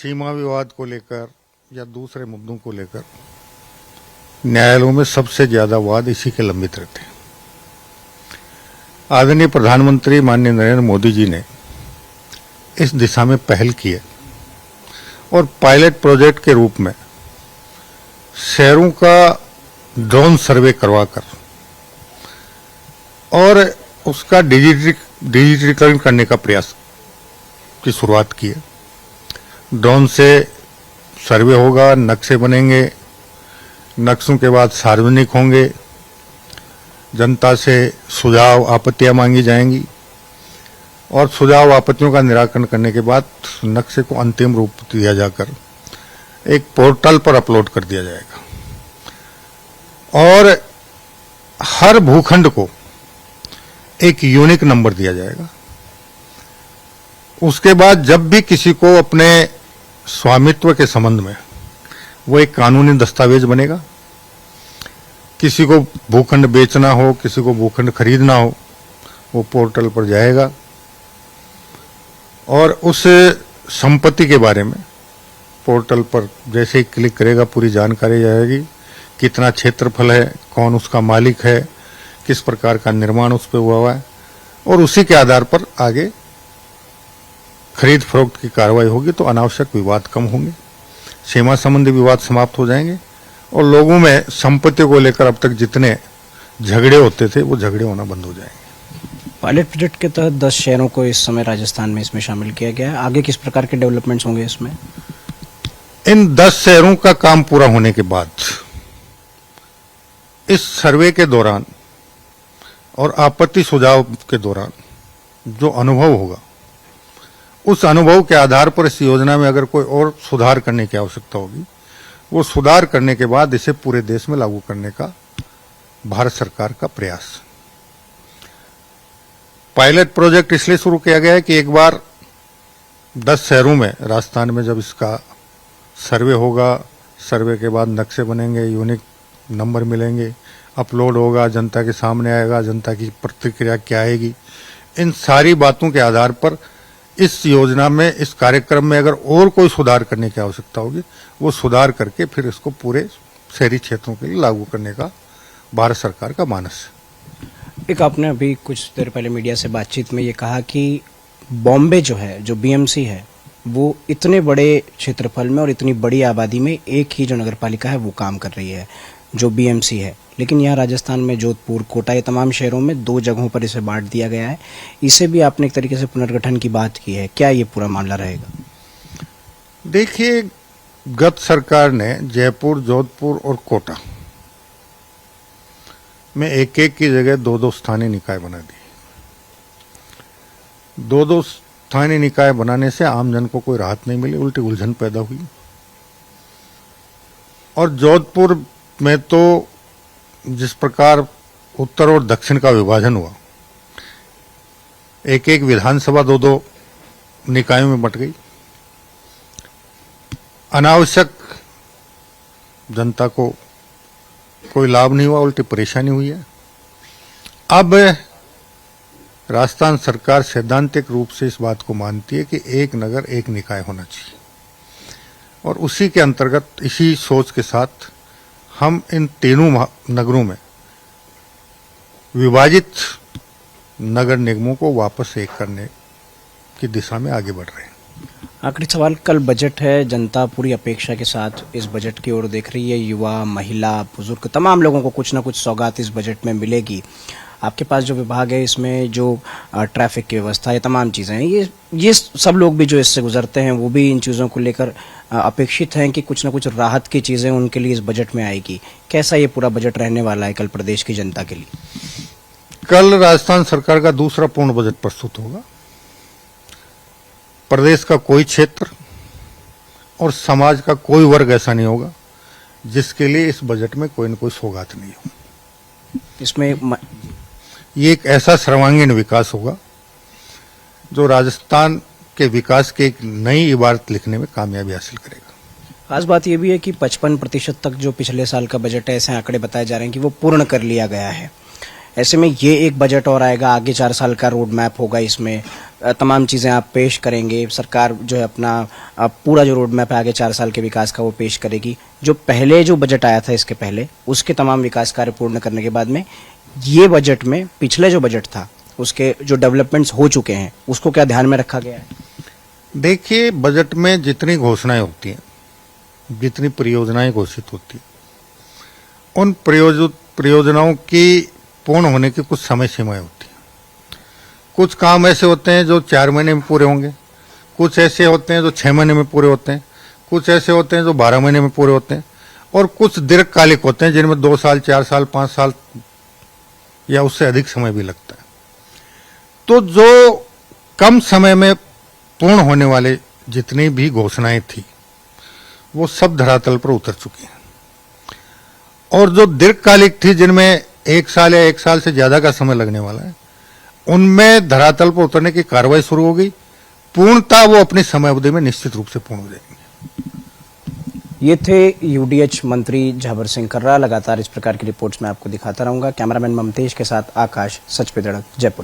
सीमा विवाद को लेकर या दूसरे मुद्दों को लेकर न्यायालयों में सबसे ज्यादा वाद इसी के लंबित रहते हैं। आदरणीय प्रधानमंत्री माननीय नरेंद्र मोदी जी ने इस दिशा में पहल की है और पायलट प्रोजेक्ट के रूप में शहरों का ड्रोन सर्वे करवाकर और उसका डिजिटलीकरण करने का प्रयास की शुरुआत की है। ड्रोन से सर्वे होगा, नक्शे बनेंगे, नक्शों के बाद सार्वजनिक होंगे, जनता से सुझाव आपत्तियां मांगी जाएंगी और सुझाव आपत्तियों का निराकरण करने के बाद नक्शे को अंतिम रूप दिया जाकर एक पोर्टल पर अपलोड कर दिया जाएगा और हर भूखंड को एक यूनिक नंबर दिया जाएगा। उसके बाद जब भी किसी को अपने स्वामित्व के संबंध में वो एक कानूनी दस्तावेज बनेगा, किसी को भूखंड बेचना हो, किसी को भूखंड खरीदना हो, वो पोर्टल पर जाएगा और उस संपत्ति के बारे में पोर्टल पर जैसे ही क्लिक करेगा पूरी जानकारी जाएगी। कितना क्षेत्रफल है, कौन उसका मालिक है, किस प्रकार का निर्माण उस पर हुआ है और उसी के आधार पर आगे खरीद फरोख्त की कार्रवाई होगी तो अनावश्यक विवाद कम होंगे, सीमा संबंधी विवाद समाप्त हो जाएंगे और लोगों में संपत्ति को लेकर अब तक जितने झगड़े होते थे वो झगड़े होना बंद हो जाएंगे। पायलट प्रोजेक्ट के तहत 10 शहरों को इस समय राजस्थान में इसमें शामिल किया गया है। आगे किस प्रकार के डेवलपमेंट्स होंगे इसमें? इन 10 शहरों का काम पूरा होने के बाद इस सर्वे के दौरान और आपत्ति सुझाव के दौरान जो अनुभव होगा उस अनुभव के आधार पर इस योजना में अगर कोई और सुधार करने की आवश्यकता होगी वो सुधार करने के बाद इसे पूरे देश में लागू करने का भारत सरकार का प्रयास। पायलट प्रोजेक्ट इसलिए शुरू किया गया है कि एक बार 10 शहरों में राजस्थान में जब इसका सर्वे होगा, सर्वे के बाद नक्शे बनेंगे, यूनिक नंबर मिलेंगे, अपलोड होगा, जनता के सामने आएगा, जनता की प्रतिक्रिया क्या आएगी, इन सारी बातों के आधार पर इस योजना में, इस कार्यक्रम में अगर और कोई सुधार करने की आवश्यकता होगी वो सुधार करके फिर इसको पूरे शहरी क्षेत्रों के लिए लागू करने का भारत सरकार का मानस है। एक आपने अभी कुछ देर पहले मीडिया से बातचीत में ये कहा कि बॉम्बे जो है, जो बीएमसी है, वो इतने बड़े क्षेत्रफल में और इतनी बड़ी आबादी में एक ही जो नगर पालिका है वो काम कर रही है जो बीएमसी है, लेकिन यहाँ राजस्थान में जोधपुर, कोटा, ये तमाम शहरों में 2 जगहों पर इसे बांट दिया गया है। इसे भी आपने एक तरीके से पुनर्गठन की बात की है, क्या ये पूरा मामला रहेगा? देखिए, गत सरकार ने जयपुर, जोधपुर और कोटा में एक की जगह 2 स्थानीय निकाय बना दिए। 2 स्थानीय निकाय बनाने से आम जन को कोई राहत नहीं मिली, उल्टी उलझन पैदा हुई। और जोधपुर में तो जिस प्रकार उत्तर और दक्षिण का विभाजन हुआ, एक विधानसभा 2 निकायों में बंट गई। अनावश्यक जनता को कोई लाभ नहीं हुआ, उल्टी परेशानी हुई है। अब राजस्थान सरकार सैद्धांतिक रूप से इस बात को मानती है कि एक नगर एक निकाय होना चाहिए और उसी के अंतर्गत, इसी सोच के साथ हम इन तीनों नगरों में विभाजित नगर निगमों को वापस एक करने की दिशा में आगे बढ़ रहे हैं। आखिरी सवाल, कल बजट है, जनता पूरी अपेक्षा के साथ इस बजट की ओर देख रही है। युवा, महिला, बुजुर्ग, तमाम लोगों को कुछ ना कुछ सौगात इस बजट में मिलेगी। आपके पास जो विभाग है, इसमें जो ट्रैफिक की व्यवस्था, ये तमाम चीज़ें हैं, ये सब लोग भी जो इससे गुजरते हैं वो भी इन चीज़ों को लेकर अपेक्षित हैं कि कुछ ना कुछ राहत की चीज़ें उनके लिए इस बजट में आएगी। कैसा ये पूरा बजट रहने वाला है कल प्रदेश की जनता के लिए? कल राजस्थान सरकार का दूसरा पूर्ण बजट प्रस्तुत होगा। प्रदेश का कोई क्षेत्र और समाज का कोई वर्ग ऐसा नहीं होगा जिसके लिए इस बजट में कोई न कोई सौगात नहीं हो। इसमें ये एक ऐसा सर्वांगीण विकास होगा जो राजस्थान के विकास की एक नई इबारत लिखने में कामयाबी हासिल करेगा। खास बात यह भी है कि 55% तक जो पिछले साल का बजट है, ऐसे आंकड़े बताए जा रहे हैं कि वो पूर्ण कर लिया गया है। ऐसे में ये एक बजट और आएगा, आगे 4 साल का रोड मैप होगा इसमें। तमाम चीज़ें आप पेश करेंगे, सरकार जो है अपना पूरा जो रोड मैप है आगे 4 साल के विकास का वो पेश करेगी। जो पहले जो बजट आया था इसके पहले, उसके तमाम विकास कार्य पूर्ण करने के बाद में ये बजट में पिछले जो बजट था उसके जो डेवलपमेंट्स हो चुके हैं उसको क्या ध्यान में रखा गया है? देखिए, बजट में जितनी घोषणाएं होती हैं, जितनी परियोजनाएं घोषित होती हैं, उन परियोजनाओं की पूर्ण होने की कुछ समय सीमाएं होती हैं। कुछ काम ऐसे होते हैं जो 4 महीने में पूरे होंगे, कुछ ऐसे होते हैं जो 6 महीने में पूरे होते हैं, कुछ ऐसे होते हैं जो 12 महीने में पूरे होते हैं, और कुछ दीर्घकालिक होते हैं जिनमें 2 साल, 4 साल, 5 साल या उससे अधिक समय भी लगता है। तो जो कम समय में पूर्ण होने वाले जितनी भी घोषणाएं थी वो सब धरातल पर उतर चुकी हैं, और जो दीर्घकालिक थी जिनमें 1 साल या 1 साल से ज्यादा का समय लगने वाला है, उनमें धरातल पर उतरने की कार्रवाई शुरू हो गई। पूर्णता वो अपनी समय अवधि में निश्चित रूप से पूर्ण हो जाएंगे। ये थे यूडीएच मंत्री झाबर सिंह कर्रा। लगातार इस प्रकार की रिपोर्ट्स मैं आपको दिखाता रहूंगा। कैमरामैन ममतेश के साथ आकाश, सच पे धड़क, जयपुर से।